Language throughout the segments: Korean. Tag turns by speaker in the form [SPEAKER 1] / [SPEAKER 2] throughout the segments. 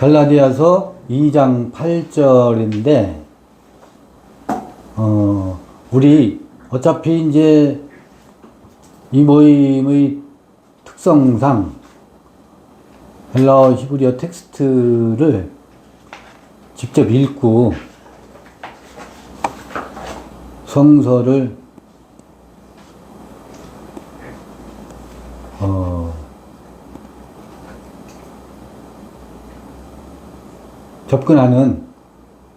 [SPEAKER 1] 갈라디아서 2장 8절인데, 우리 어차피 이제 이 모임의 특성상 헬라어 히브리어 텍스트를 직접 읽고 성서를 접근하는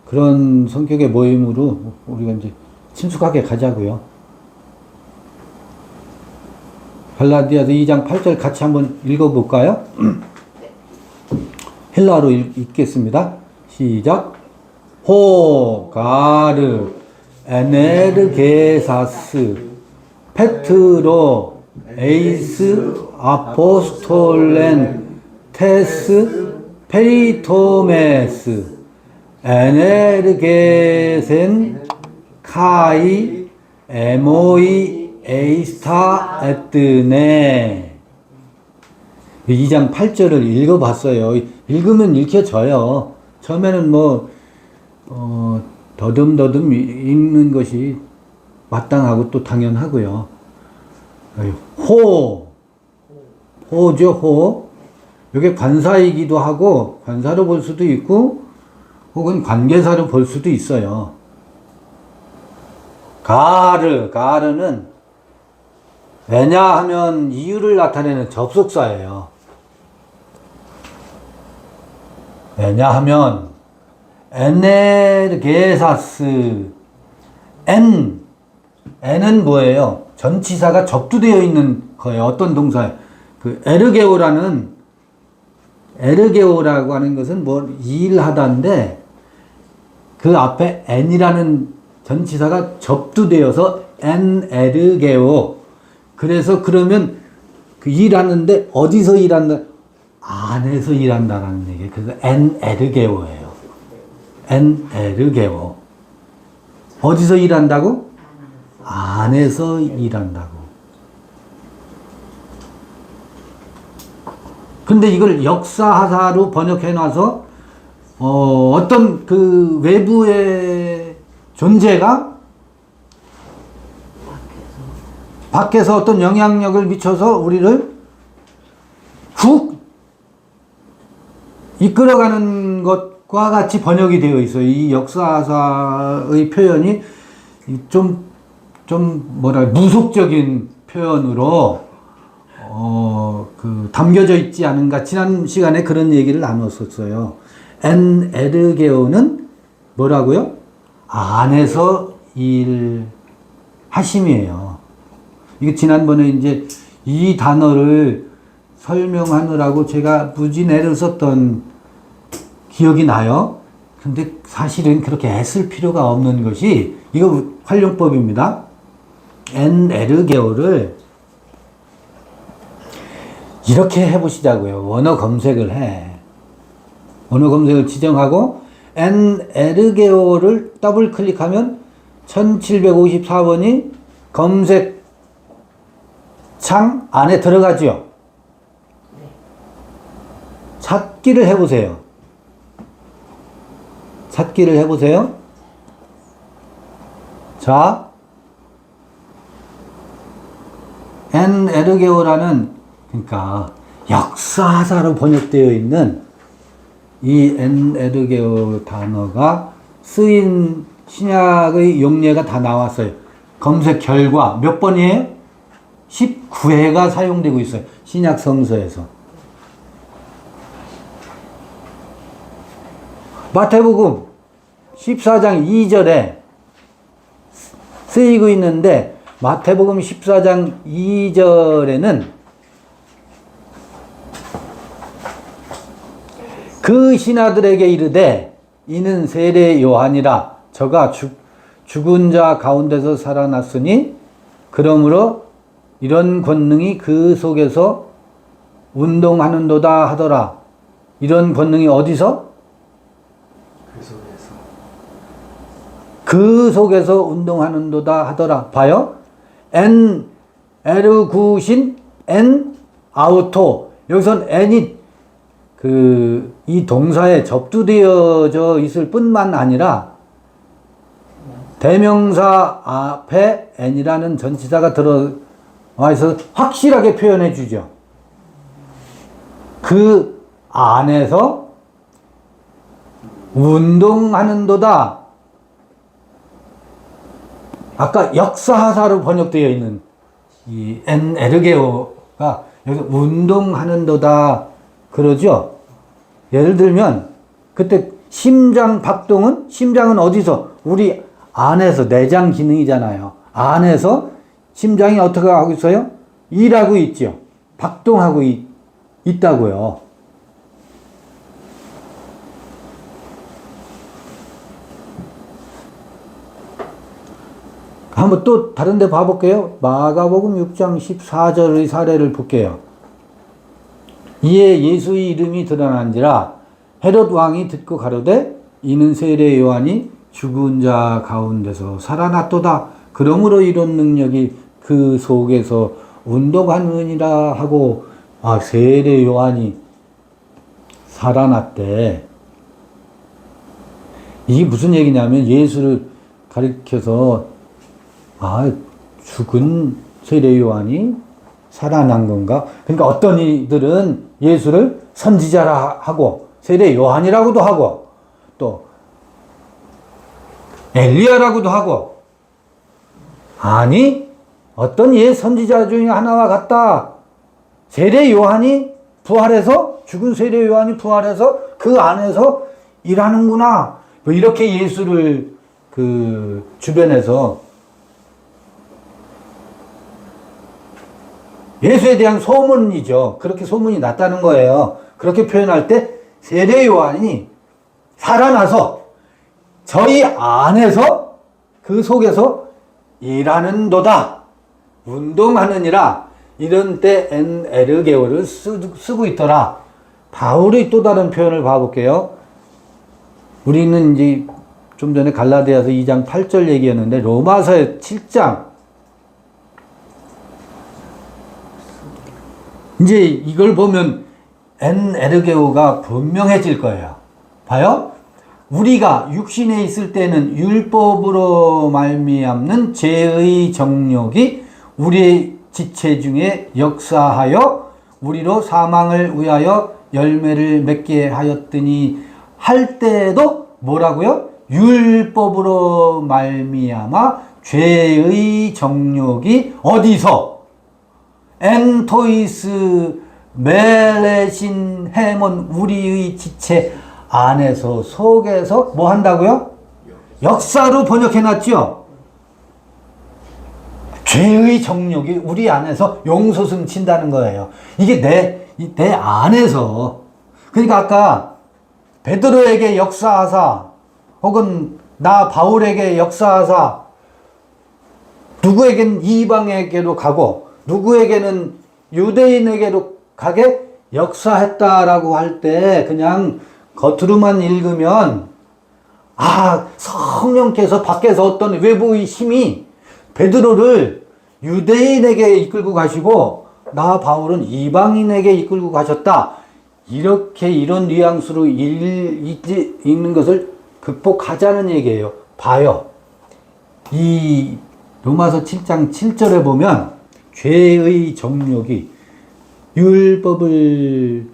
[SPEAKER 1] 그런 성격의 모임으로 우리가 이제 친숙하게 가자고요. 갈라디아서 2장 8절 같이 한번 읽어볼까요? 헬라어로 읽겠습니다. 시작. 호 가르 에네르게사스 페트로 에이스 아포스톨렌 테스 페리토메스 에네르게센 카이 에모이 에이스타 에뜨네. 2장 8절을 읽어봤어요. 읽으면 읽혀져요. 처음에는 더듬더듬 읽는 것이 마땅하고 또 당연하고요. 호죠, 호. 이게 관사이기도 하고, 관사로 볼 수도 있고, 혹은 관계사로 볼 수도 있어요. 가르는 왜냐하면 이유를 나타내는 접속사예요. 왜냐하면 에네르게사스 N은 뭐예요? 전치사가 접두되어 있는 거예요. 어떤 동사에 그 에르게오라고 하는 것은 일하다인데 그 앞에 N이라는 전치사가 접두되어서 에르게오. 그래서 그러면 그 일하는데 어디서 일한다? 안에서 일한다라는 얘기예요. 그래서 에르게오예요. 에르게오. 어디서 일한다고? 안에서 일한다고. 근데 이걸 역사하사로 번역해 놔서 어떤 그 외부의 존재가 밖에서 어떤 영향력을 미쳐서 우리를 훅 이끌어가는 것과 같이 번역이 되어 있어요. 이 역사사의 표현이 무속적인 표현으로 담겨져 있지 않은가. 지난 시간에 그런 얘기를 나눴었어요. 에르게오는 뭐라고요? 안에서 일하심이에요. 이게 지난번에 이제 이 단어를 설명하느라고 제가 무진 애를 썼던 기억이 나요. 근데 사실은 그렇게 애쓸 필요가 없는 것이 이거 활용법입니다. 에르게오를 이렇게 해보시자고요. 원어 검색을 해. 원어 검색을 지정하고 에르게오를 더블 클릭하면 1754번이 검색 창 안에 들어가죠. 찾기를 해보세요. 자, 에르게오라는, 그러니까 역사사로 번역되어 있는 이 에르게오 단어가 쓰인 신약의 용례가 다 나왔어요. 검색 결과 몇 번이에요? 19회가 사용되고 있어요. 신약 성서에서. 마태복음 14장 2절에 쓰이고 있는데 마태복음 14장 2절에는 그 신하들에게 이르되 이는 세례 요한이라 저가 죽은 자 가운데서 살아났으니 그러므로 이런 권능이 그 속에서 운동하는도다 하더라. 이런 권능이 어디서? 그 속에서 운동하는도다 하더라. 봐요. 에르구신, 아우토. 여기선 N이 이 동사에 접두되어져 있을 뿐만 아니라 대명사 앞에 n이라는 전치사가 들어와 있어서 확실하게 표현해 주죠. 그 안에서 운동하는도다. 아까 역사하사로 번역되어 있는 이 에르게오가 여기서 운동하는도다 그러죠. 예를 들면 그때 심장 박동은, 심장은 어디서? 우리 안에서, 내장 기능이잖아요. 안에서 심장이 어떻게 하고 있어요? 일하고 있죠. 박동하고 있다고요. 한번 또 다른 데 봐볼게요. 마가복음 6장 14절의 사례를 볼게요. 이에 예수의 이름이 드러난지라 헤롯 왕이 듣고 가로되 이는 세례 요한이 죽은 자 가운데서 살아났도다. 그러므로 이런 능력이 그 속에서 운동하느니라 하고, 세례 요한이 살아났대. 이게 무슨 얘기냐면 예수를 가리켜서 죽은 세례 요한이 살아난 건가? 그러니까 어떤 이들은 예수를 선지자라 하고 세례 요한이라고도 하고 또 엘리야라고도 하고, 아니 어떤 옛 선지자 중에 하나와 같다. 세례 요한이 부활해서, 죽은 세례 요한이 부활해서 그 안에서 일하는구나. 뭐 이렇게 예수를 주변에서 예수에 대한 소문이죠. 그렇게 소문이 났다는 거예요. 그렇게 표현할 때 세례 요한이 살아나서 저희 안에서 그 속에서 일하는도다. 운동하느니라. 이런 때 에르게오를 쓰고 있더라. 바울의 또 다른 표현을 봐볼게요. 우리는 이제 좀 전에 갈라디아서 2장 8절 얘기였는데 로마서의 7장 이제 이걸 보면 에르게오가 분명해질 거예요. 봐요. 우리가 육신에 있을 때는 율법으로 말미암는 죄의 정욕이 우리의 지체 중에 역사하여 우리로 사망을 위하여 열매를 맺게 하였더니 할 때도 뭐라고요? 율법으로 말미암아 죄의 정욕이 어디서? 엔토이스 멜레신 헤몬 우리의 지체 안에서 속에서 뭐 한다고요? 역사로 번역해놨죠. 죄의 정욕이 우리 안에서 용솟음 친다는 거예요. 이게 내 안에서. 그러니까 아까 베드로에게 역사하사 혹은 나 바울에게 역사하사 누구에게는 이방에게로 가고 누구에게는 유대인에게로 가게 역사했다라고 할 때 그냥 겉으로만 읽으면 성령께서 밖에서 어떤 외부의 힘이 베드로를 유대인에게 이끌고 가시고 나 바울은 이방인에게 이끌고 가셨다. 이렇게 이런 뉘앙스로 읽는 것을 극복하자는 얘기예요. 봐요. 이 로마서 7장 7절에 보면 죄의 정욕이 율법을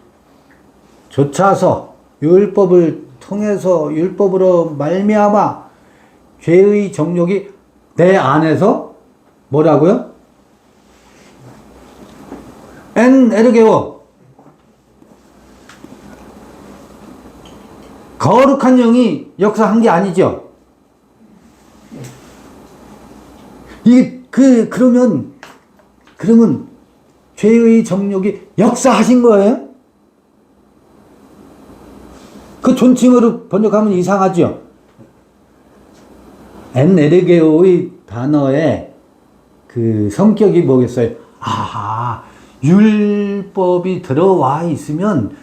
[SPEAKER 1] 좇아서 율법을 통해서 율법으로 말미암아 죄의 정욕이 내 안에서 뭐라고요? 에르게오 거룩한 영이 역사한 게 아니죠. 이게 그러면 죄의 정욕이 역사하신 거예요? 그 존칭어로 번역하면 이상하죠. 에르게오의 단어의 그 성격이 뭐겠어요? 율법이 들어와 있으면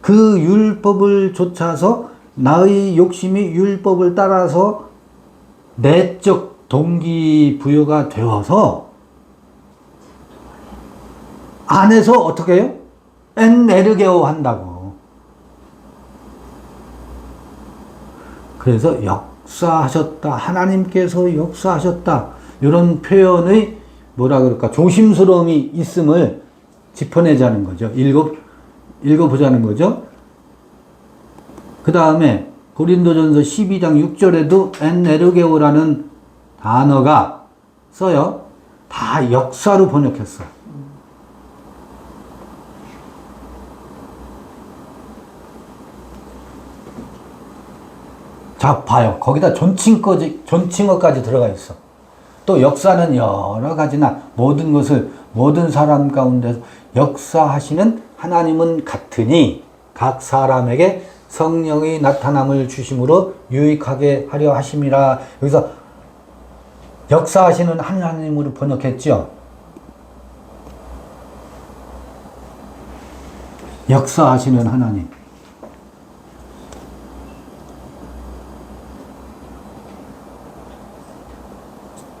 [SPEAKER 1] 그 율법을 좇아서 나의 욕심이 율법을 따라서 내적 동기부여가 되어서 안에서 어떻게 해요? 에르게오 한다고. 그래서 역사하셨다. 하나님께서 역사하셨다. 이런 표현의 뭐라 그럴까? 조심스러움이 있음을 짚어내자는 거죠. 읽어보자는 거죠. 그 다음에 고린도전서 12장 6절에도 엔에르게오라는 단어가 써요. 다 역사로 번역했어. 자, 봐요. 거기다 존칭어까지 들어가 있어. 또 역사는 여러 가지나 모든 것을 모든 사람 가운데 역사하시는 하나님은 같으니 각 사람에게 성령의 나타남을 주심으로 유익하게 하려 하심이라. 여기서 역사하시는 하나님으로 번역했죠. 역사하시는 하나님.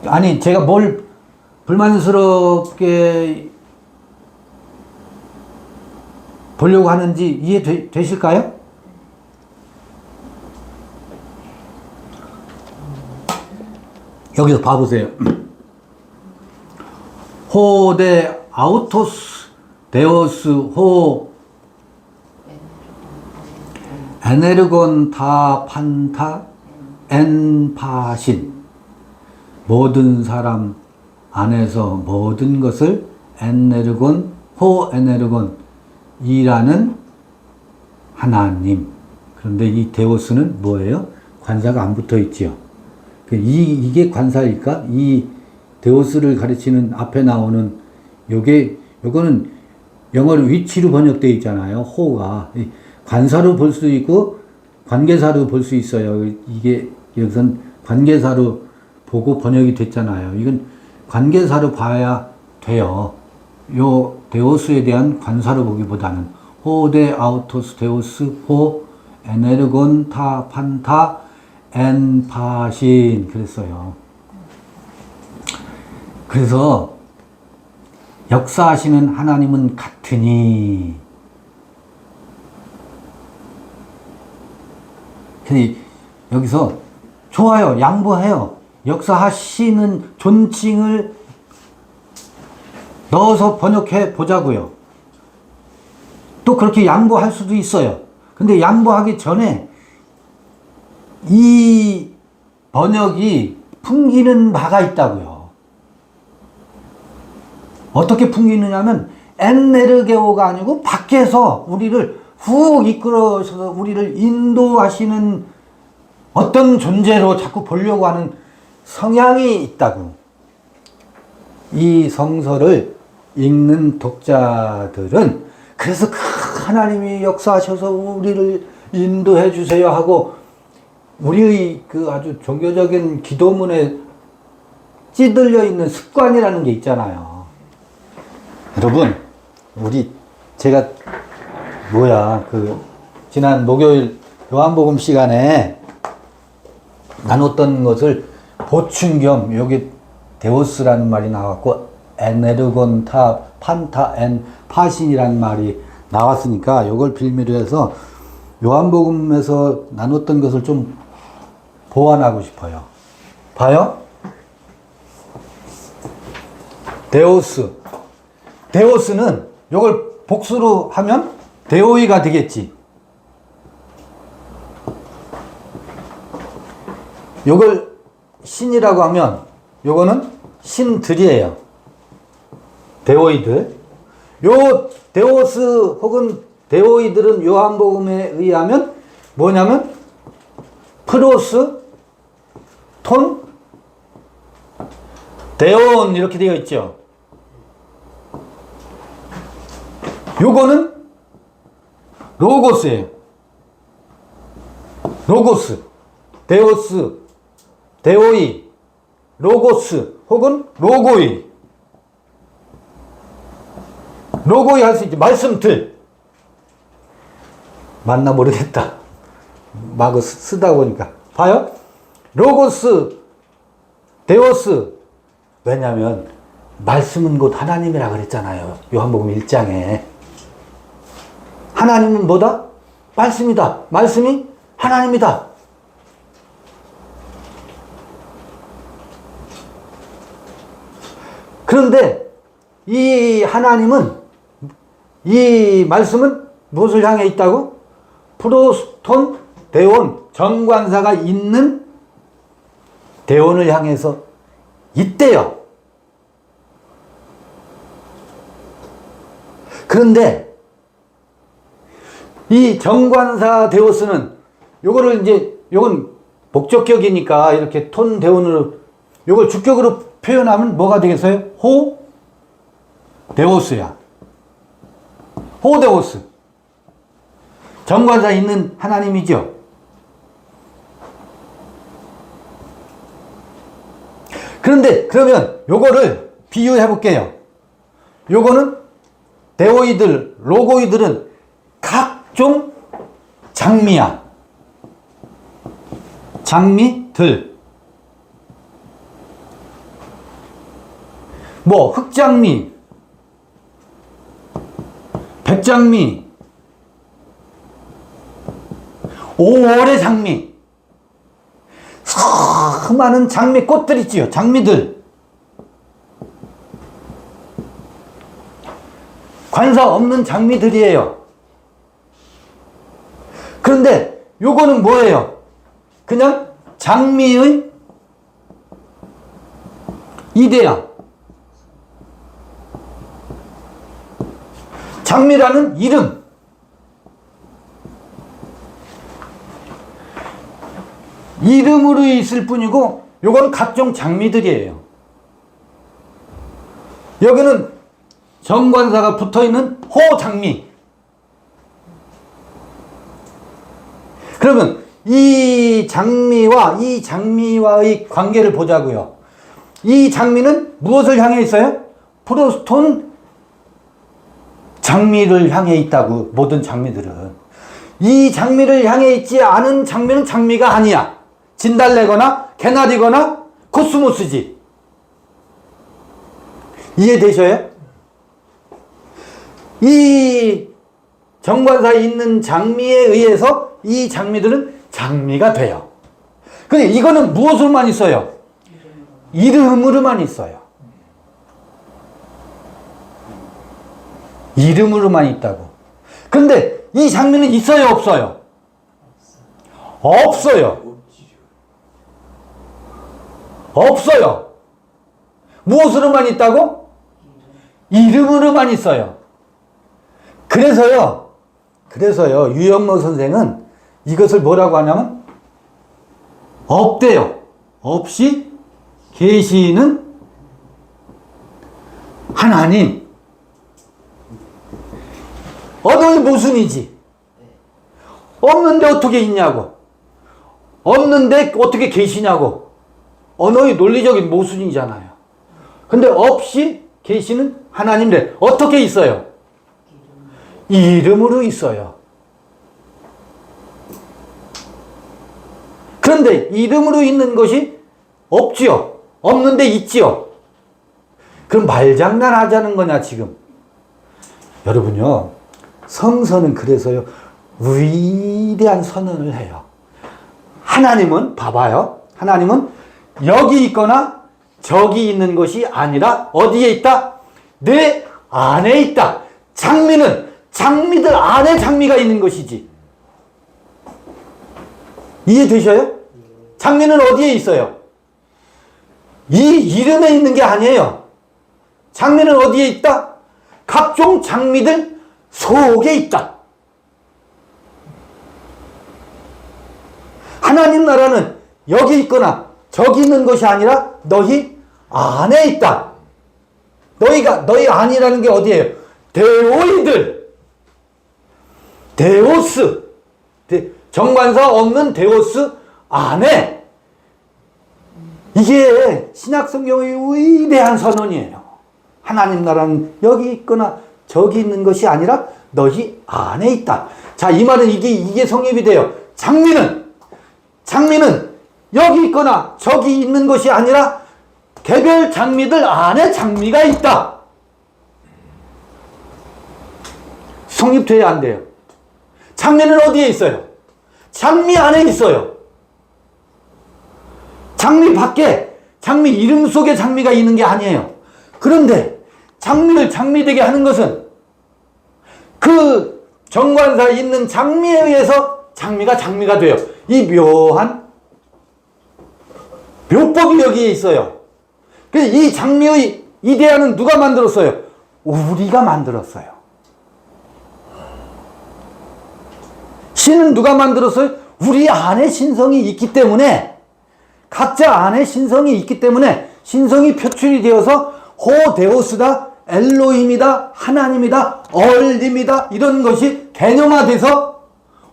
[SPEAKER 1] 아니, 제가 뭘 불만스럽게 보려고 하는지 이해되실까요? 여기서 봐보세요. 호데 아우토스 데오스 호 에네르곤 다 판타 엔파신. 모든 사람 안에서 모든 것을 엔에르곤 호 에네르곤 이라는 하나님. 그런데 이 데오스는 뭐예요? 관사가 안 붙어 있지요. 이게 관사일까? 이 데오스를 가르치는 앞에 나오는 요거는 영어로 위치로 번역되어 있잖아요. 호가 관사로 볼 수 있고 관계사로 볼 수 있어요. 이게 여기선 관계사로 보고 번역이 됐잖아요. 이건 관계사로 봐야 돼요. 요 데오스에 대한 관사로 보기보다는 호데 아우토스 데오스 호 에네르곤 타 판타 엔파신 그랬어요. 그래서 역사하시는 하나님은 같으니. 근데 여기서 좋아요. 양보해요. 역사하시는 존칭을 넣어서 번역해 보자고요. 또 그렇게 양보할 수도 있어요. 근데 양보하기 전에 이 번역이 풍기는 바가 있다고요. 어떻게 풍기느냐면 엔네르게오가 아니고 밖에서 우리를 훅 이끌어서 우리를 인도하시는 어떤 존재로 자꾸 보려고 하는 성향이 있다고. 이 성서를 읽는 독자들은 그래서 하나님이 역사하셔서 우리를 인도해 주세요 하고 우리의 그 아주 종교적인 기도문에 찌들려 있는 습관이라는 게 있잖아요. 여러분, 제가 지난 목요일 요한복음 시간에 나눴던 것을 보충 겸 여기 데오스라는 말이 나왔고 에네르곤 타 판타 엔 파신이라는 말이 나왔으니까 이걸 빌미로 해서 요한복음에서 나눴던 것을 좀 보완하고 싶어요. 봐요. 데오스는 이걸 복수로 하면 데오이가 되겠지. 요걸 신이라고 하면 요거는 신들이에요. 데오이들. 요 데오스 혹은 데오이들은 요한복음에 의하면 뭐냐면 프로스, 톤, 데온 이렇게 되어 있죠. 요거는 로고스예요. 로고스, 데오스, 데오이, 로고스 혹은 로고이. 로고이 할 수 있지. 말씀들. 맞나 모르겠다. 막 쓰다 보니까. 봐요. 로고스, 데오스. 왜냐하면 말씀은 곧 하나님이라 그랬잖아요. 요한복음 1장에. 하나님은 뭐다? 말씀이다. 말씀이 하나님이다. 그런데 이 하나님은, 이 말씀은 무엇을 향해 있다고? 프로스톤 대원, 정관사가 있는 대원을 향해서 있대요. 그런데 이 정관사 데오스는 요거를 이제, 요건 목적격이니까 이렇게 톤 대원으로, 요걸 주격으로 표현하면 뭐가 되겠어요? 호 데오스야. 호 데오스. 정관사 있는 하나님이죠. 그런데 그러면 요거를 비유해 볼게요. 요거는 데오이들, 로고이들은 각종 장미야. 장미들. 뭐 흑장미, 백장미, 5월의 장미, 수많은 장미 꽃들 있지요. 장미들. 관사 없는 장미들이에요. 그런데 요거는 뭐예요? 그냥 장미의 이데야. 장미라는 이름. 이름으로 있을 뿐이고 요건 각종 장미들이에요. 여기는 정관사가 붙어있는 호장미. 그러면 이 장미와 이 장미와의 관계를 보자고요. 이 장미는 무엇을 향해 있어요? 프로스톤 장미를 향해 있다고. 모든 장미들은. 이 장미를 향해 있지 않은 장미는 장미가 아니야. 진달래거나 개나리거나 코스모스지. 이해되셔요? 이 정관사에 있는 장미에 의해서 이 장미들은 장미가 돼요. 근데 이거는 무엇으로만 있어요? 이름으로만 있어요. 이름으로만 있다고. 근데 이 장미는 있어요, 없어요? 없어요. 없어요. 무엇으로만 있다고? 이름으로만 있어요. 그래서요, 유영로 선생은 이것을 뭐라고 하냐면, 없대요. 없이 계시는 하나님. 언어의 모순이지. 없는데 어떻게 있냐고. 없는데 어떻게 계시냐고. 언어의 논리적인 모순이잖아요. 근데 없이 계시는 하나님들 어떻게 있어요? 이름으로 있어요. 그런데 이름으로 있는 것이 없지요. 없는데 있지요. 그럼 말장난하자는 거냐 지금. 여러분요, 성서는 그래서요 위대한 선언을 해요. 하나님은 봐봐요. 하나님은 여기 있거나 저기 있는 것이 아니라 어디에 있다? 내 안에 있다. 장미는 장미들 안에 장미가 있는 것이지. 이해되셔요? 장미는 어디에 있어요? 이 이름에 있는 게 아니에요. 장미는 어디에 있다? 각종 장미들 속에 있다. 하나님 나라는 여기 있거나 저기 있는 것이 아니라 너희 안에 있다. 너희 안이라는 게 어디예요? 데오이들. 데오스. 정관사 없는 데오스 안에. 이게 신약 성경의 위대한 선언이에요. 하나님 나라는 여기 있거나 저기 있는 것이 아니라 너희 안에 있다. 자, 이 말은 이게 성립이 돼요. 장미는 여기 있거나 저기 있는 것이 아니라 개별 장미들 안에 장미가 있다. 성립돼야 안 돼요. 장미는 어디에 있어요? 장미 안에 있어요. 장미 밖에, 장미 이름 속에 장미가 있는 게 아니에요. 그런데 장미를 장미되게 하는 것은 그 정관사에 있는 장미에 의해서 장미가 장미가 돼요. 이 묘한 묘법이 여기에 있어요. 그래서 이 장미의 이데아는 누가 만들었어요? 우리가 만들었어요. 신은 누가 만들었어요? 우리 안에 신성이 있기 때문에, 각자 안에 신성이 있기 때문에 신성이 표출이 되어서 호데오스다, 엘로힘이다, 하나님이다, 얼림이다, 이런 것이 개념화돼서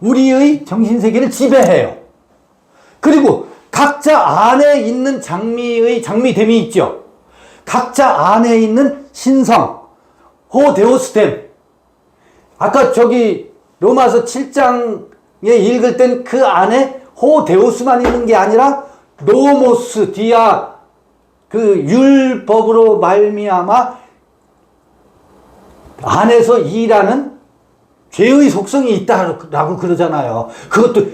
[SPEAKER 1] 우리의 정신세계를 지배해요. 그리고 각자 안에 있는 장미됨이 있죠. 각자 안에 있는 신성, 호데오스됨. 아까 저기 로마서 7장에 읽을 땐 그 안에 호데오스만 있는 게 아니라 노모스, 디아, 그 율법으로 말미암아 안에서 일하는 죄의 속성이 있다라고 그러잖아요. 그것도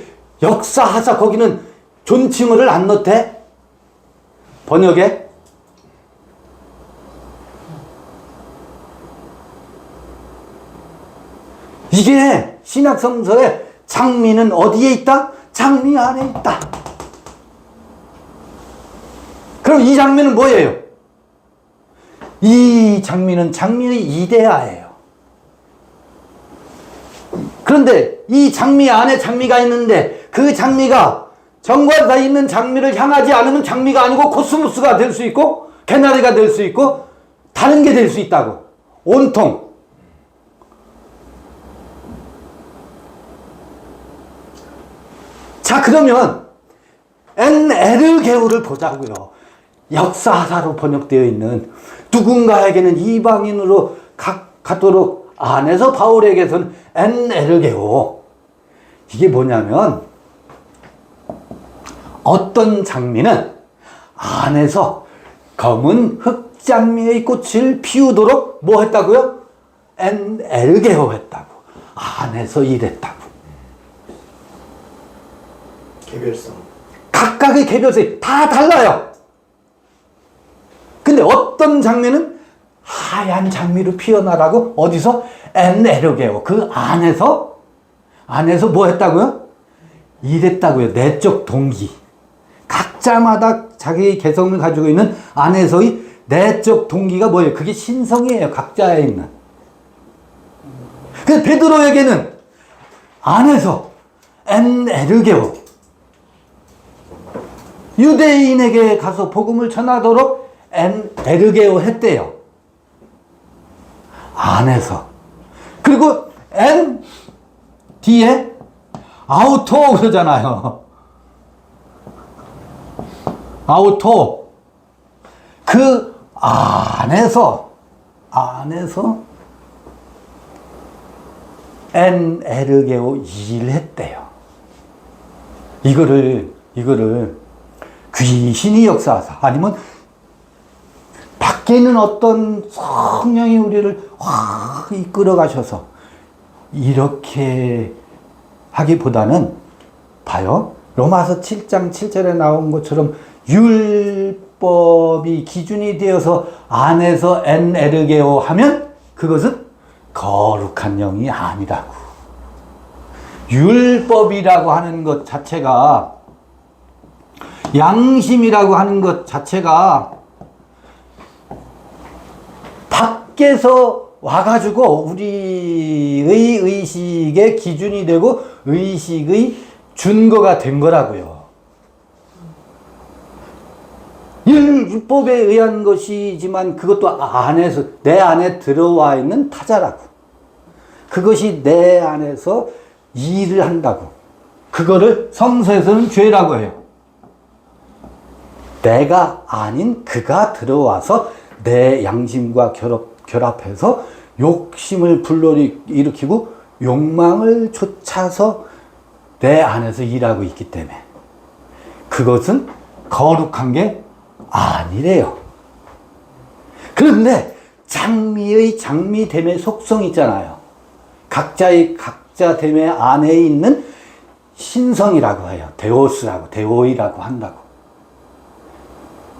[SPEAKER 1] 역사하사 거기는 존칭어를 안 넣대? 번역에? 이게 신약성서에 장미는 어디에 있다? 장미 안에 있다. 그럼 이 장미는 뭐예요? 이 장미는 장미의 이데아예요. 그런데 이 장미 안에 장미가 있는데 그 장미가 정관사에 있는 장미를 향하지 않으면 장미가 아니고 코스모스가 될 수 있고 개나리가 될 수 있고 다른 게 될 수 있다고. 온통. 자, 그러면 엔에르게오를 보자고요. 역사사로 번역되어 있는, 누군가에게는 이방인으로 갖도록 안에서 바울에게서는 엔에르게오. 이게 뭐냐면 어떤 장미는 안에서 검은 흑장미의 꽃을 피우도록 뭐 했다고요? 엔에르게오 했다고. 안에서 일했다고.
[SPEAKER 2] 개별성.
[SPEAKER 1] 각각의 개별성이 다 달라요. 근데 어떤 장미는 하얀 장미로 피어나라고 어디서? 엔에르게오. 그 안에서 뭐 했다고요? 일했다고요. 내적 동기. 각자마다 자기의 개성을 가지고 있는 안에서의 내적 동기가 뭐예요? 그게 신성이에요. 각자에 있는. 그래서 베드로에게는 안에서 엔에르게오. 유대인에게 가서 복음을 전하도록 엔에르게오 했대요. 안에서. 그리고 엔 뒤에 아우토 그러잖아요. 아우토. 그 안에서 엔에르게오 일했대요. 이거를 귀신이 역사하사, 아니면 밖에 있는 어떤 성령이 우리를 확 이끌어 가셔서 이렇게 하기보다는, 봐요. 로마서 7장 7절에 나온 것처럼 율법이 기준이 되어서 안에서 엔에르게오 하면 그것은 거룩한 영이 아니라고. 율법이라고 하는 것 자체가, 양심이라고 하는 것 자체가 밖에서 와가지고 우리의 의식의 기준이 되고 의식의 준거가 된 거라고요. 율법에 의한 것이지만 그것도 안에서, 내 안에 들어와 있는 타자라고. 그것이 내 안에서 일을 한다고. 그거를 성서에서는 죄라고 해요. 내가 아닌 그가 들어와서 내 양심과 결합해서 욕심을 불러일으키고 욕망을 쫓아서 내 안에서 일하고 있기 때문에 그것은 거룩한 게 아니래요. 그런데 장미의 장미됨의 속성이 있잖아요. 각자의 각자됨의 안에 있는 신성이라고 해요. 데오스라고, 데오이라고 한다고.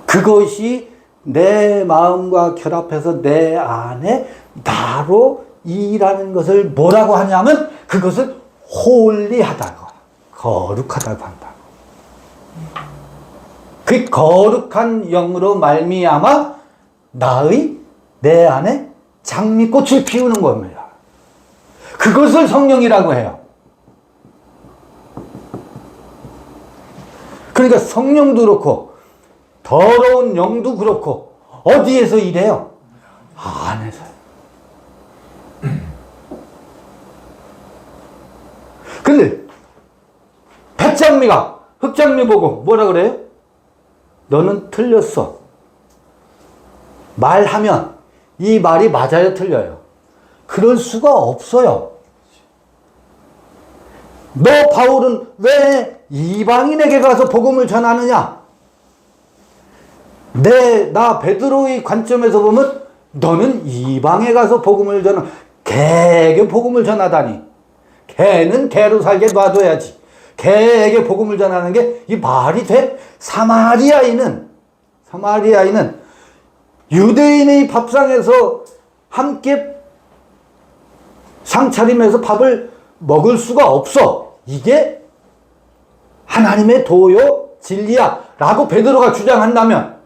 [SPEAKER 1] 그것이 내 마음과 결합해서 내 안에 나로 이라는 것을 뭐라고 하냐면 그것을 홀리하다고, 거룩하다고 한다고. 그 거룩한 영으로 말미암아 나의 내 안에 장미꽃을 피우는 겁니다. 그것을 성령이라고 해요. 그러니까 성령도 그렇고 더러운 영도 그렇고 어디에서 일해요? 안에서요. 근데 백장미가 흑장미 보고 뭐라 그래요? 너는 틀렸어. 말하면 이 말이 맞아요, 틀려요? 그럴 수가 없어요. 너 바울은 왜 이방인에게 가서 복음을 전하느냐? 나 베드로의 관점에서 보면 너는 이방에 가서 복음을 개에게 복음을 전하다니. 개는 개로 살게 놔둬야지. 개에게 복음을 전하는 게 이 말이 돼? 사마리아인은 유대인의 밥상에서 함께 상차림에서 밥을 먹을 수가 없어. 이게 하나님의 도요 진리야 라고 베드로가 주장한다면,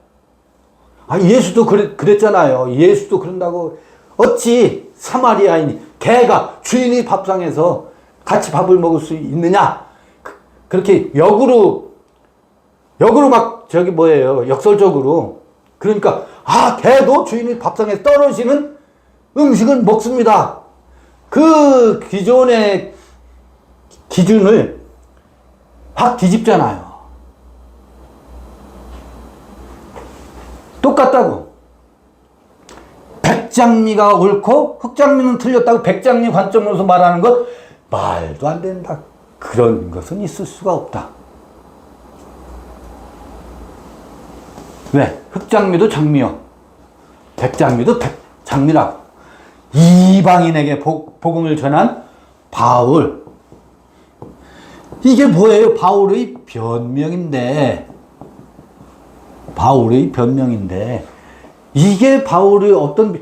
[SPEAKER 1] 예수도 그랬잖아요. 예수도 그런다고. 어찌 사마리아인이, 개가 주인의 밥상에서 같이 밥을 먹을 수 있느냐? 그렇게 역으로 막 역설적으로. 그러니까 개도 주인의 밥상에 떨어지는 음식을 먹습니다. 그 기존의 기준을 확 뒤집잖아요. 똑같다고. 백장미가 옳고 흑장미는 틀렸다고 백장미 관점으로서 말하는 것 말도 안 된다. 그런 것은 있을 수가 없다. 왜? 흑장미도 장미요. 백장미도 백장미라고. 이방인에게 복음을 전한 바울. 이게 뭐예요? 바울의 변명인데 이게 바울의 어떤,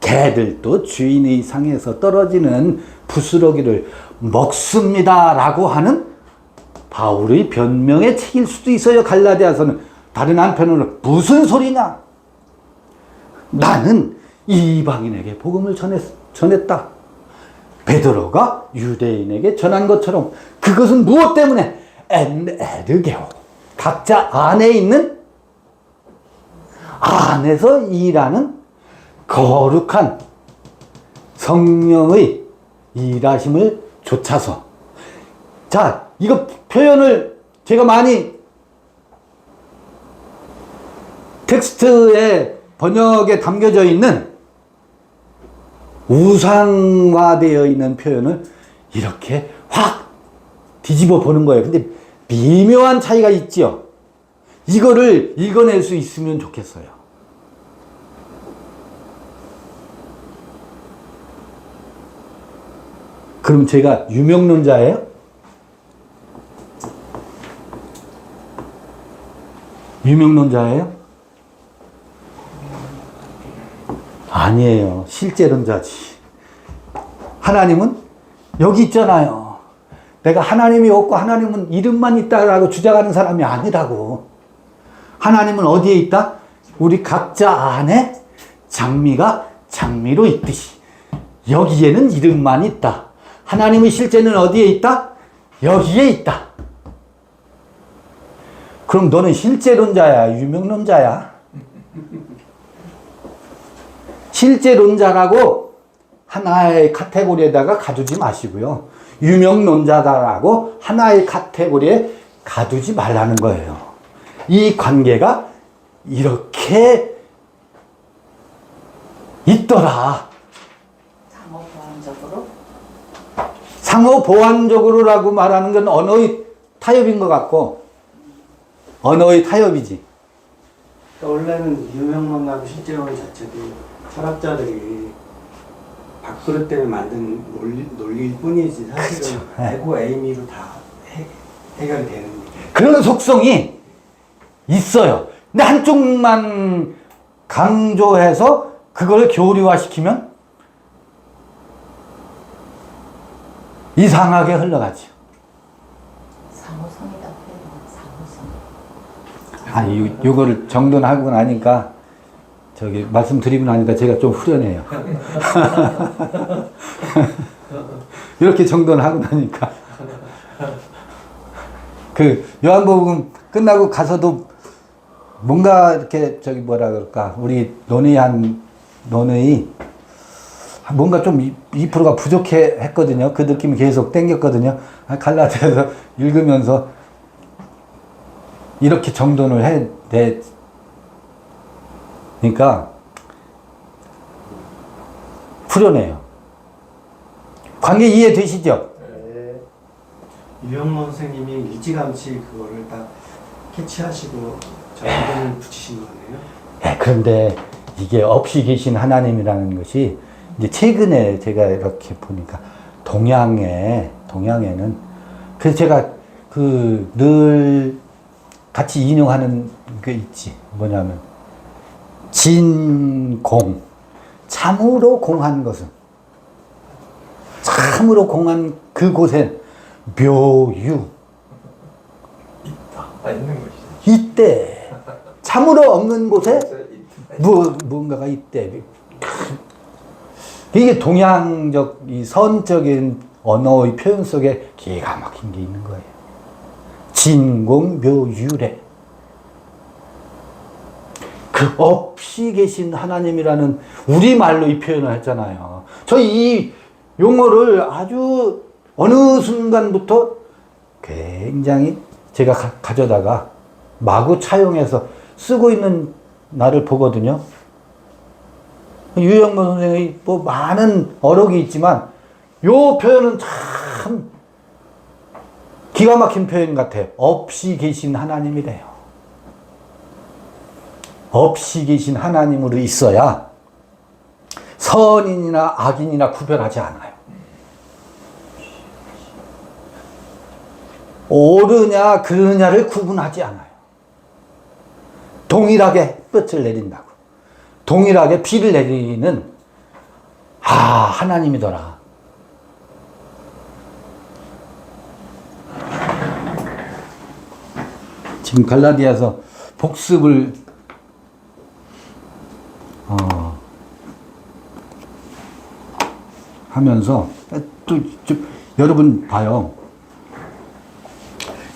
[SPEAKER 1] 개들도 주인의 상에서 떨어지는 부스러기를 먹습니다 라고 하는 바울의 변명의 책일 수도 있어요. 갈라디아서는. 다른 한편으로는 무슨 소리냐? 나는 이방인에게 복음을 전했다. 베드로가 유대인에게 전한 것처럼. 그것은 무엇 때문에? 에르게오. 각자 안에 있는, 안에서 일하는 거룩한 성령의 일하심을 좇아서. 자, 이거 표현을 제가 많이 텍스트에 번역에 담겨져 있는 우상화되어 있는 표현을 이렇게 확 뒤집어 보는 거예요. 근데 미묘한 차이가 있지요. 이거를 읽어낼 수 있으면 좋겠어요. 그럼 제가 유명론자예요? 유명론자예요? 아니에요. 실제론자지. 하나님은 여기 있잖아요. 내가 하나님이 없고 하나님은 이름만 있다라고 주장하는 사람이 아니라고. 하나님은 어디에 있다? 우리 각자 안에 장미가 장미로 있듯이 여기에는 이름만 있다. 하나님의 실제는 어디에 있다? 여기에 있다. 그럼 너는 실제론자야, 유명론자야? 실제론자라고 하나의 카테고리에다가 가두지 마시고요. 유명론자다라고 하나의 카테고리에 가두지 말라는 거예요. 이 관계가 이렇게 있더라. 상호보완적으로라고 말하는 건 언어의 타협인 것 같고, 언어의 타협이지.
[SPEAKER 2] 원래는 유명론하고 실제론 자체도 철학자들이 밥그릇 때문에 만든 논리일 뿐이지 사실은
[SPEAKER 1] 그렇죠.
[SPEAKER 2] 에고 에이미로 다 해결이 되는 거죠.
[SPEAKER 1] 그런 속성이 있어요. 근데 한쪽만 강조해서 그걸 교류화시키면 이상하게 흘러가죠.
[SPEAKER 3] 상호성이다. 상호성.
[SPEAKER 1] 요거를 정돈하고 나니까 저기 말씀드리고 나니까 제가 좀 후련해요. 이렇게 정돈하고 나니까 그 요한복음 끝나고 가서도 뭔가 이렇게 저기 뭐라 그럴까 우리 논의 뭔가 좀 2%가 부족해 했거든요. 그 느낌이 계속 땡겼거든요. 갈라디아서 읽으면서 이렇게 정돈을 해 그러니까 후련해요. 관계 이해되시죠?
[SPEAKER 2] 네. 유영문 선생님이 일찌감치 그거를 딱 캐치하시고 정돈을 붙이신 거네요.
[SPEAKER 1] 네, 그런데 이게 없이 계신 하나님이라는 것이 이제 최근에 제가 이렇게 보니까 동양에는 그래서 제가 그 늘 같이 인용하는 게 있지. 뭐냐면 진공, 참으로 공한 것은 참으로 공한 그곳엔 묘유
[SPEAKER 4] 있다. 있는 것이죠.
[SPEAKER 1] 있대. 참으로 없는 곳에 뭔가가 있대. 이게 동양적 이 선적인 언어의 표현 속에 기가 막힌 게 있는 거예요. 진공묘유래. 그 없이 계신 하나님이라는 우리말로 이 표현을 했잖아요. 저희 이 용어를 아주 어느 순간부터 굉장히 제가 가져다가 마구 차용해서 쓰고 있는 나를 보거든요. 유영문 선생의 뭐 많은 어록이 있지만 요 표현은 참 기가 막힌 표현 같아요. 없이 계신 하나님이래요. 없이 계신 하나님으로 있어야 선인이나 악인이나 구별하지 않아요. 옳으냐 그르냐를 구분하지 않아요. 동일하게 햇볕을 내린다고. 동일하게 비를 내리는 하나님이더라. 지금 갈라디아서 복습을 하면서 또 여러분 봐요.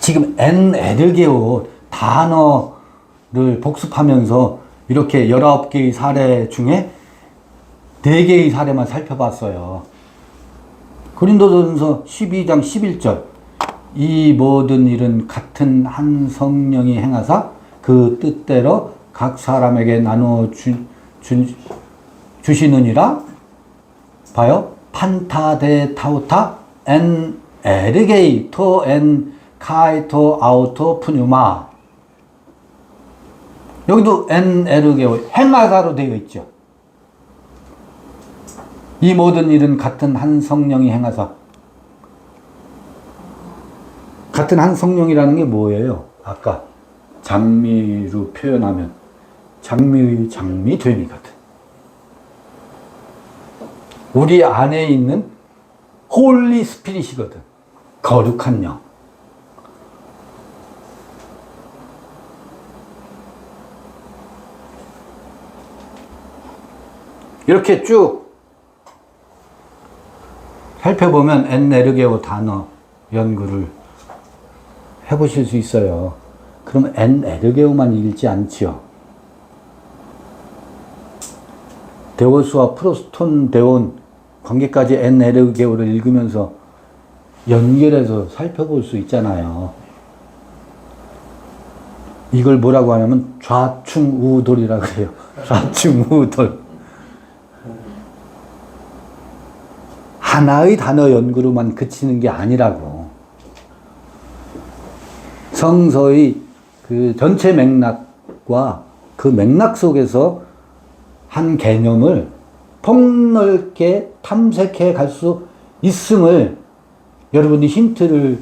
[SPEAKER 1] 지금 엔에르게오 단어를 복습하면서 이렇게 19개의 사례 중에 4개의 사례만 살펴봤어요. 고린도전서 12장 11절 이 모든 일은 같은 한 성령이 행하사 그 뜻대로 각 사람에게 나누어 주시느니라. 봐요. 판타데 타우타 엔 에르게이 토 엔 카이토 아우토 푸뉴마. 여기도 엔 에르게오 행하사로 되어 있죠. 이 모든 일은 같은 한 성령이 행하사. 같은 한 성령이라는 게 뭐예요? 아까 장미로 표현하면 장미의 장미 되미 같은 우리 안에 있는 홀리 스피릿이거든. 거룩한 영. 이렇게 쭉 살펴보면 엔에르게오 단어 연구를 해보실 수 있어요. 그럼 엔에르게오만 읽지 않지요. 데오스와 프로스톤 데온 관계까지 엔에르게오를 읽으면서 연결해서 살펴볼 수 있잖아요. 이걸 뭐라고 하냐면 좌충우돌이라고 해요. 좌충우돌. 하나의 단어 연구로만 그치는 게 아니라고. 성서의 그 전체 맥락과 그 맥락 속에서 한 개념을 폭넓게 탐색해 갈 수 있음을 여러분이 힌트를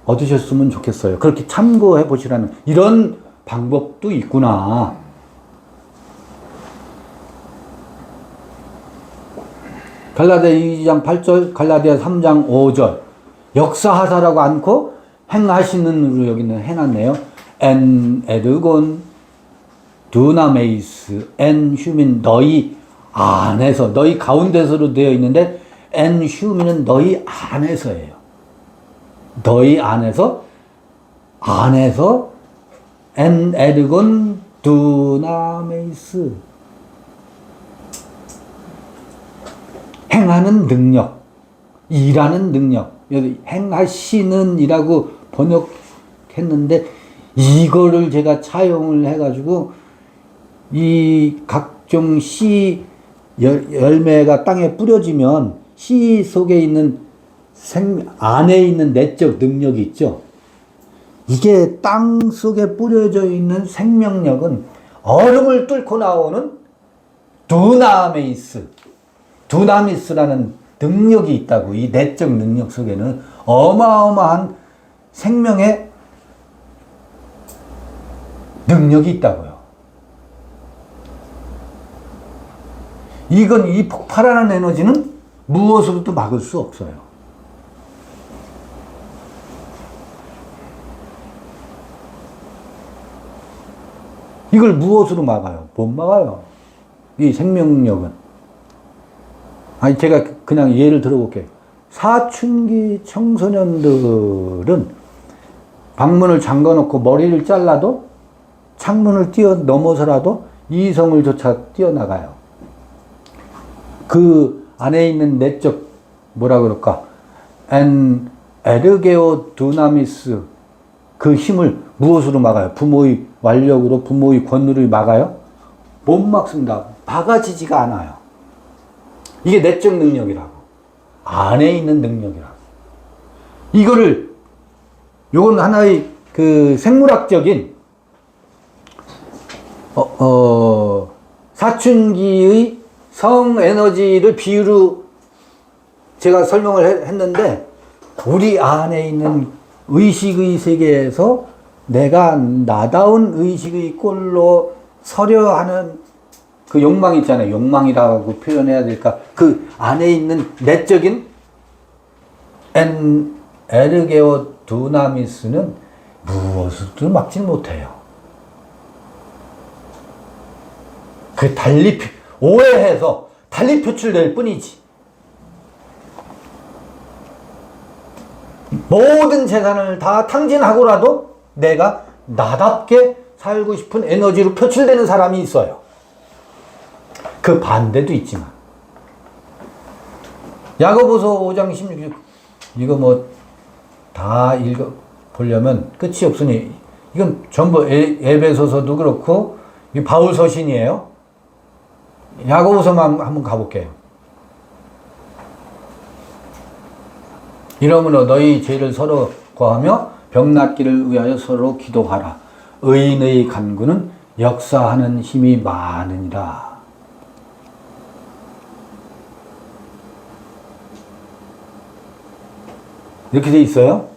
[SPEAKER 1] 얻으셨으면 좋겠어요. 그렇게 참고해 보시라는 이런 방법도 있구나. 갈라디아 2장 8절, 갈라디아 3장 5절. 역사하사라고 않고 행하시는으로 여기는 해놨네요. 엔 에르곤 두나메이스 엔 휴민, 너희 안에서, 너희 가운데서로 되어 있는데 엔 휴민은 너희 안에서예요. 너희 안에서 엔 에르곤 두나메이스, 행하는 능력, 일하는 능력. 여기 행하시는 이라고 번역했는데 이거를 제가 차용을 해가지고 이 각종 씨 열매가 땅에 뿌려지면 씨 속에 있는 안에 있는 내적 능력이 있죠. 이게 땅 속에 뿌려져 있는 생명력은 얼음을 뚫고 나오는 두나미스라는 능력이 있다고. 이 내적 능력 속에는 어마어마한 생명의 능력이 있다고요. 이 폭발하는 에너지는 무엇으로도 막을 수 없어요. 이걸 무엇으로 막아요? 못 막아요. 이 생명력은. 아니, 제가 그냥 예를 들어볼게요. 사춘기 청소년들은 방문을 잠궈놓고 머리를 잘라도 창문을 뛰어넘어서라도 이성을 조차 뛰어나가요. 그 안에 있는 내적, 뭐라 그럴까, 에르게오 두나미스, 그 힘을 무엇으로 막아요? 부모의 완력으로, 부모의 권위를 막아요? 못 막습니다. 막아지지가 않아요. 이게 내적 능력이라고. 안에 있는 능력이라고. 요건 하나의 그 생물학적인, 사춘기의 성 에너지를 비유로 제가 설명을 했는데, 우리 안에 있는 의식의 세계에서 내가 나다운 의식의 꼴로 서려 하는 그 욕망 있잖아요. 욕망이라고 표현해야 될까? 그 안에 있는 내적인 에르게오 두나미스는 무엇으로도 막지 못해요. 그 오해해서 달리 표출될 뿐이지. 모든 재산을 다 탕진하고라도 내가 나답게 살고 싶은 에너지로 표출되는 사람이 있어요. 그 반대도 있지만. 야고보서 5장 16절, 이거 뭐 다 읽어보려면 끝이 없으니, 이건 전부 에베소서도 그렇고 이 바울 서신이에요. 야고보서만 한번 가볼게요. 이러므로 너희 죄를 서로 고하며 병 낫기를 위하여 서로 기도하라. 의인의 간구는 역사하는 힘이 많으니라. 이렇게 돼 있어요.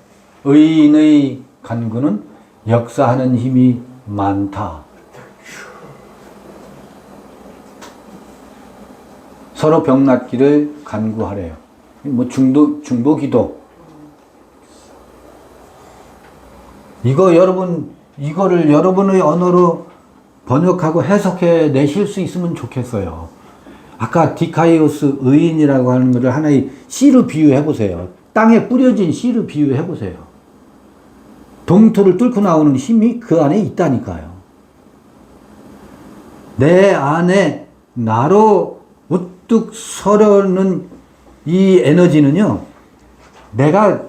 [SPEAKER 1] 의인의 간구는 역사하는 힘이 많다. 서로 병 낫기를 간구하래요. 뭐 중보 기도. 이거를 여러분의 언어로 번역하고 해석해 내실 수 있으면 좋겠어요. 아까 디카이오스 의인이라고 하는 것을 하나의 씨로 비유해 보세요. 땅에 뿌려진 씨로 비유해 보세요. 동토를 뚫고 나오는 힘이 그 안에 있다니까요. 내 안에 나로 우뚝 서려는 이 에너지는요, 내가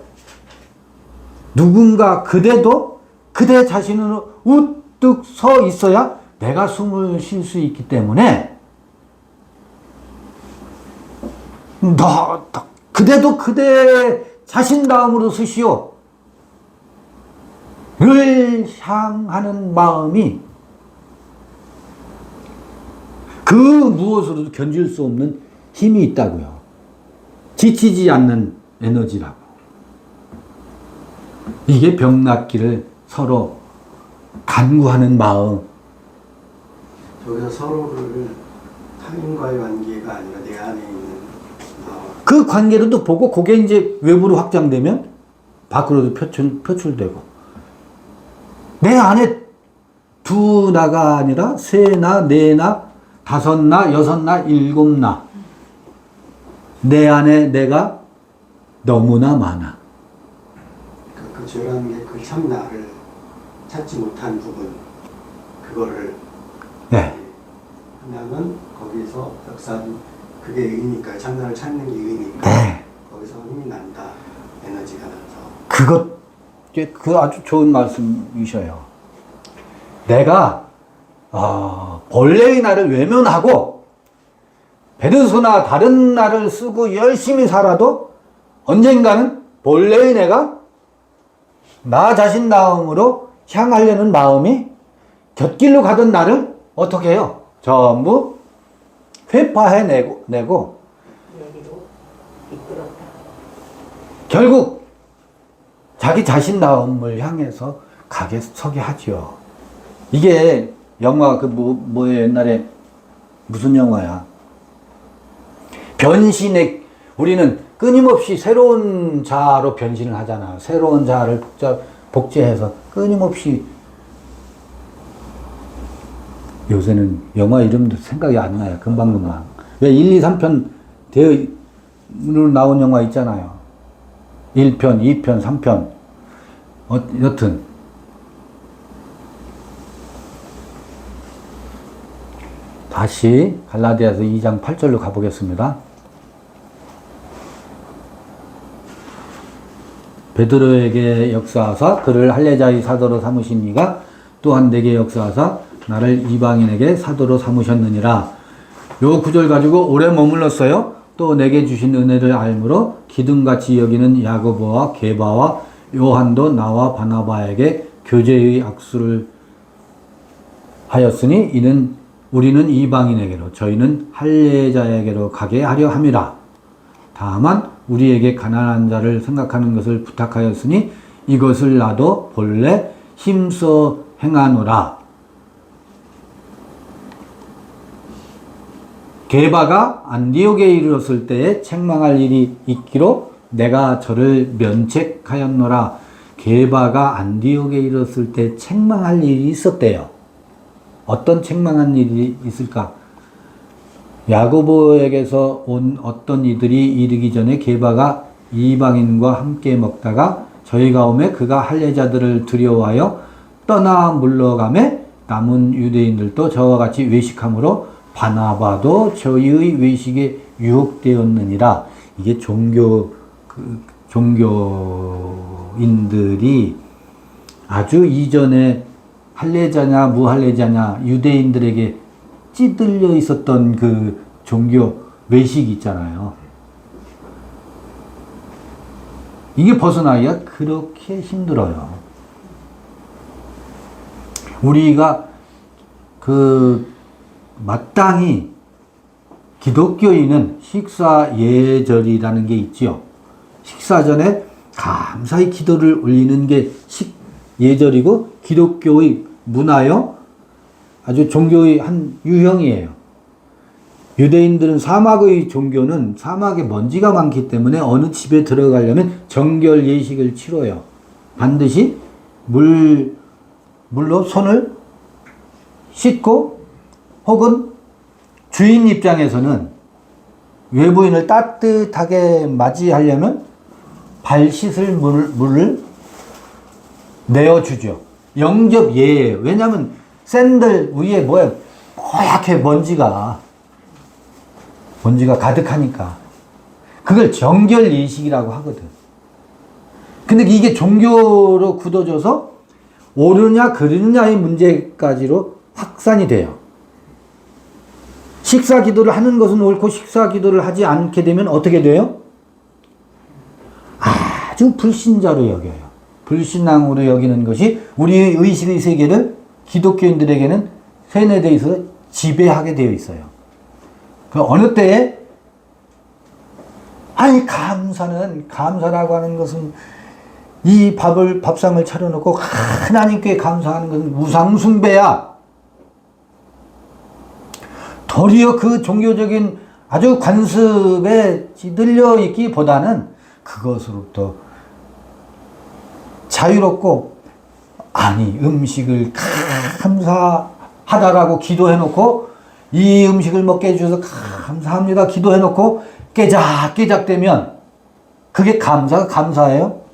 [SPEAKER 1] 누군가 그대도 그대 자신으로 우뚝 서 있어야 내가 숨을 쉴 수 있기 때문에, 그대도 그대 자신 다음으로 서시오 를 향하는 마음이 그 무엇으로도 견줄 수 없는 힘이 있다고요. 지치지 않는 에너지라고. 이게 병 낫기를 서로 간구하는 마음.
[SPEAKER 2] 여기서 서로를 타인과의 관계가 아니라 내 안에 있는 나와.
[SPEAKER 1] 그 관계로도 보고 그게 이제 외부로 확장되면 밖으로도 표출되고 내 안에 두 나가 아니라 세 나, 네 나, 다섯 나, 여섯 나, 일곱 나. 내 안에 내가 너무나 많아.
[SPEAKER 2] 그 죄라는 게 그 참 나를 찾지 못한 부분, 그거를
[SPEAKER 1] 네.
[SPEAKER 2] 하나는 거기서 역사는 그게 의니까 참나를 찾는 게 의니까
[SPEAKER 1] 네.
[SPEAKER 2] 거기서 힘이 난다, 에너지가 나서.
[SPEAKER 1] 그 아주 좋은 말씀이셔요. 내가 본래의 나를 외면하고 베르소나 다른 나를 쓰고 열심히 살아도 언젠가는 본래의 내가 나 자신 다음으로 향하려는 마음이 곁길로 가던 나를 어떻게 해요? 전부 회파해내고
[SPEAKER 3] 여기로 이끌었다.
[SPEAKER 1] 결국 자기 자신 다음을 향해서 서게 하죠. 이게 영화 뭐예요? 옛날에 무슨 영화야? 우리는 끊임없이 새로운 자아로 변신을 하잖아. 새로운 자아를 복제해서 끊임없이. 요새는 영화 이름도 생각이 안 나요. 금방금방. 왜 1, 2, 3편 대으로 나온 영화 있잖아요. 1편, 2편, 3편. 여튼. 다시 갈라디아서 2장 8절로 가보겠습니다. 베드로에게 역사하사 그를 할례자의 사도로 삼으신 이가 또한 내게 역사하사 나를 이방인에게 사도로 삼으셨느니라. 요 구절 가지고 오래 머물렀어요. 또 내게 주신 은혜를 알므로 기둥같이 여기는 야고보와 게바와 요한도 나와 바나바에게 교제의 악수를 하였으니 우리는 이방인에게로 저희는 할례자에게로 가게 하려 함이라. 다만 우리에게 가난한 자를 생각하는 것을 부탁하였으니 이것을 나도 본래 힘써 행하노라. 게바가 안디옥에 이르렀을 때에 책망할 일이 있기로 내가 저를 면책하였노라. 게바가 안디옥에 이르렀을 때 책망할 일이 있었대요. 어떤 책망한 일이 있을까? 야고보에게서 온 어떤 이들이 이르기 전에 게바가 이방인과 함께 먹다가 저희가 오매 그가 할례자들을 두려워하여 떠나 물러가매 남은 유대인들도 저와 같이 외식함으로 바나바도 저희의 외식에 유혹되었느니라. 이게 종교인들이 아주 이전에 할례자냐 무할례자냐 유대인들에게 찌들려 있었던 그 종교 외식이 있잖아요. 이게 벗어나기가 그렇게 힘들어요. 우리가 마땅히 기독교인은 식사 예절이라는 게 있지요. 식사 전에 감사의 기도를 올리는 게 예절이고 기독교의 문화요. 아주 종교의 한 유형이에요. 유대인들은 사막의 종교는 사막에 먼지가 많기 때문에 어느 집에 들어가려면 정결 예식을 치러요. 반드시 물로 손을 씻고 혹은 주인 입장에서는 외부인을 따뜻하게 맞이하려면 발 씻을 물을 내어주죠. 영접 예예요. 왜냐하면 샌들 위에 뽀얗게 먼지가 가득하니까. 그걸 정결 예식이라고 하거든. 근데 이게 종교로 굳어져서 옳으냐 그르느냐의 문제까지로 확산이 돼요. 식사 기도를 하는 것은 옳고 식사 기도를 하지 않게 되면 어떻게 돼요? 아주 불신자로 여겨요. 불신앙으로 여기는 것이 우리의 의식의 세계를 기독교인들에게는 세뇌되어 있어서 지배하게 되어 있어요. 그 어느 때에 감사라고 하는 것은 이 밥상을 차려놓고 하나님께 감사하는 것은 우상숭배야. 도리어 그 종교적인 아주 관습에 찌들려 있기보다는 그것으로부터 자유롭고, 아니 음식을 감사하다라고 기도해놓고, 이 음식을 먹게 해주셔서 감사합니다 기도해놓고 깨작깨작되면 그게 감사예요?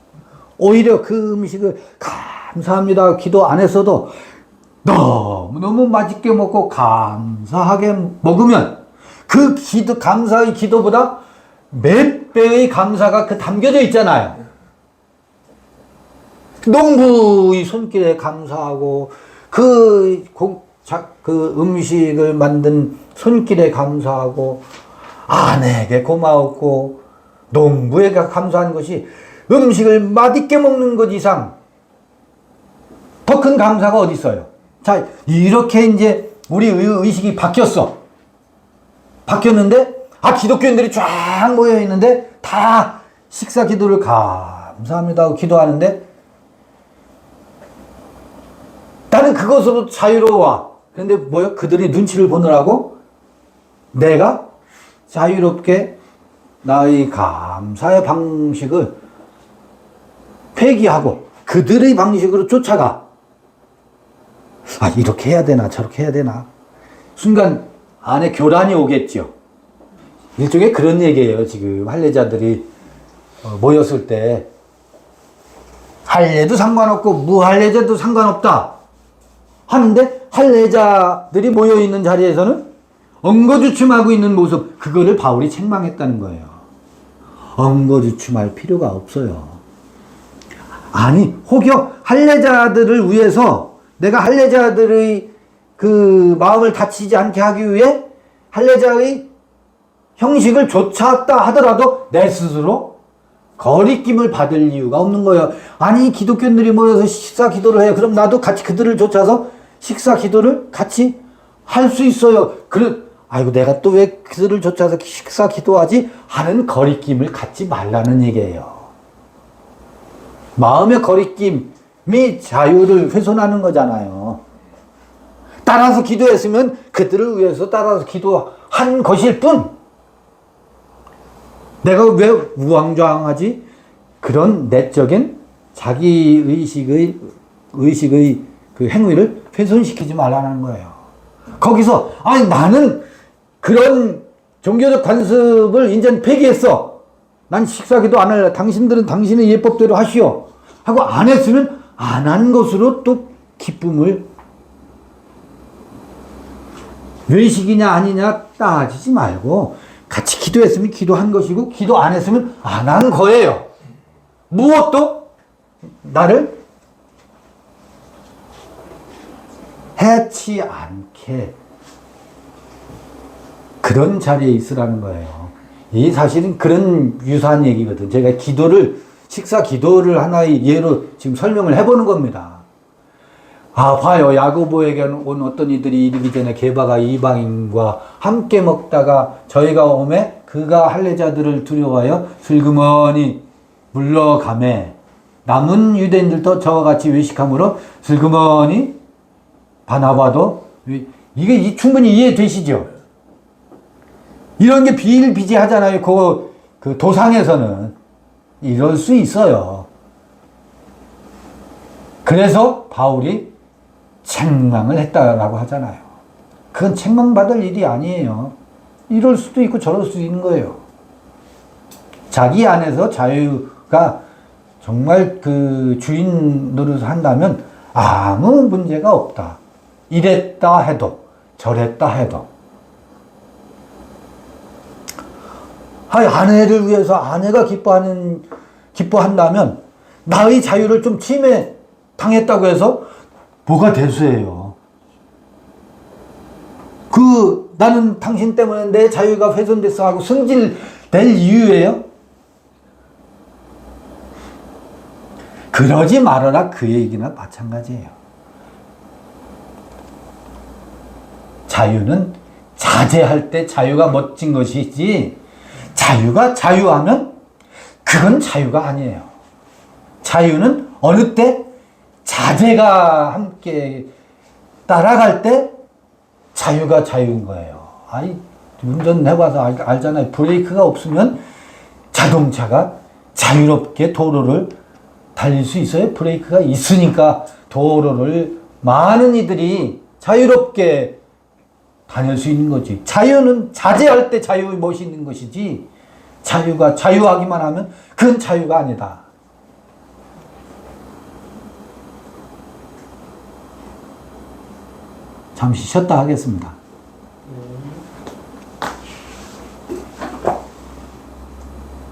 [SPEAKER 1] 오히려 그 음식을 감사합니다 기도 안 했어도 너무너무 맛있게 먹고 감사하게 먹으면 그 감사의 기도보다 몇 배의 감사가 담겨져 있잖아요. 농부의 손길에 감사하고, 그 음식을 만든 손길에 감사하고, 아내에게 고마웠고, 농부에게 감사한 것이 음식을 맛있게 먹는 것 이상 더 큰 감사가 어디 있어요? 자, 이렇게 이제 우리 의식이 바뀌었는데, 기독교인들이 쫙 모여 있는데 다 식사 기도를 감사합니다 하고 기도하는데, 나는 그것으로 자유로워. 그런데 뭐요? 그들이 눈치를 보느라고 내가 자유롭게 나의 감사의 방식을 폐기하고 그들의 방식으로 쫓아가. 이렇게 해야 되나 저렇게 해야 되나. 순간 안에 교란이 오겠죠. 일종의 그런 얘기예요. 지금 할례자들이 모였을 때 할례도 상관없고 무할례자도 상관없다 하는데, 할례자들이 모여있는 자리에서는 엉거주춤하고 있는 모습, 그거를 바울이 책망했다는 거예요. 엉거주춤할 필요가 없어요. 아니, 혹여 할례자들을 위해서 내가 할례자들의 그 마음을 다치지 않게 하기 위해 할례자의 형식을 좇았다 하더라도 내 스스로 거리낌을 받을 이유가 없는 거예요. 아니, 기독교인들이 모여서 식사 기도를 해요. 그럼 나도 같이 그들을 쫓아서 식사 기도를 같이 할 수 있어요. 아이고, 내가 또 왜 그들을 쫓아서 식사 기도하지? 하는 거리낌을 갖지 말라는 얘기예요. 마음의 거리낌이 자유를 훼손하는 거잖아요. 따라서 기도했으면 그들을 위해서 따라서 기도한 것일 뿐, 내가 왜 우왕좌왕하지? 그런 내적인 자기의식의 그 행위를 훼손시키지 말라는 거예요. 거기서, 나는 그런 종교적 관습을 이제 폐기했어. 난 식사기도 안 할래. 당신들은 당신의 예법대로 하시오. 하고 안 했으면 안 한 것으로 또 기쁨을, 외식이냐 아니냐 따지지 말고 같이 기도했으면 기도한 것이고, 기도 안 했으면 안 한 거예요. 무엇도 나를 해치 않게 그런 자리에 있으라는 거예요. 이 사실은 그런 유사한 얘기거든. 제가 식사 기도를 하나의 예로 지금 설명을 해보는 겁니다. 봐요. 야고보에게 온 어떤 이들이 이르기 전에 게바가 이방인과 함께 먹다가 저희가 오매 그가 할례자들을 두려워하여 슬그머니 물러가매, 남은 유대인들도 저와 같이 외식함으로 슬그머니 바나바도, 이게 충분히 이해되시죠? 이런 게 비일비재하잖아요. 그 도상에서는 이럴 수 있어요. 그래서 바울이 책망을 했다라고 하잖아요. 그건 책망받을 일이 아니에요. 이럴 수도 있고 저럴 수도 있는 거예요. 자기 안에서 자유가 정말 그 주인 노릇을 한다면 아무 문제가 없다. 이랬다 해도 저랬다 해도. 아내를 위해서 아내가 기뻐한다면 나의 자유를 좀 침해 당했다고 해서 뭐가 대수예요. 나는 당신 때문에 내 자유가 훼손됐어 하고 승질될 이유예요? 그러지 말아라, 그 얘기나 마찬가지예요. 자유는 자제할 때 자유가 멋진 것이지, 자유가 자유하면 그건 자유가 아니에요. 자유는 어느 때? 자제가 함께 따라갈 때 자유가 자유인 거예요. 아니, 운전해봐서 알잖아요. 브레이크가 없으면 자동차가 자유롭게 도로를 달릴 수 있어요? 브레이크가 있으니까 도로를 많은 이들이 자유롭게 다닐 수 있는 거지. 자유는 자제할 때 자유 멋있는 것이지, 자유가 자유하기만 하면 그건 자유가 아니다. 잠시 쉬었다 하겠습니다.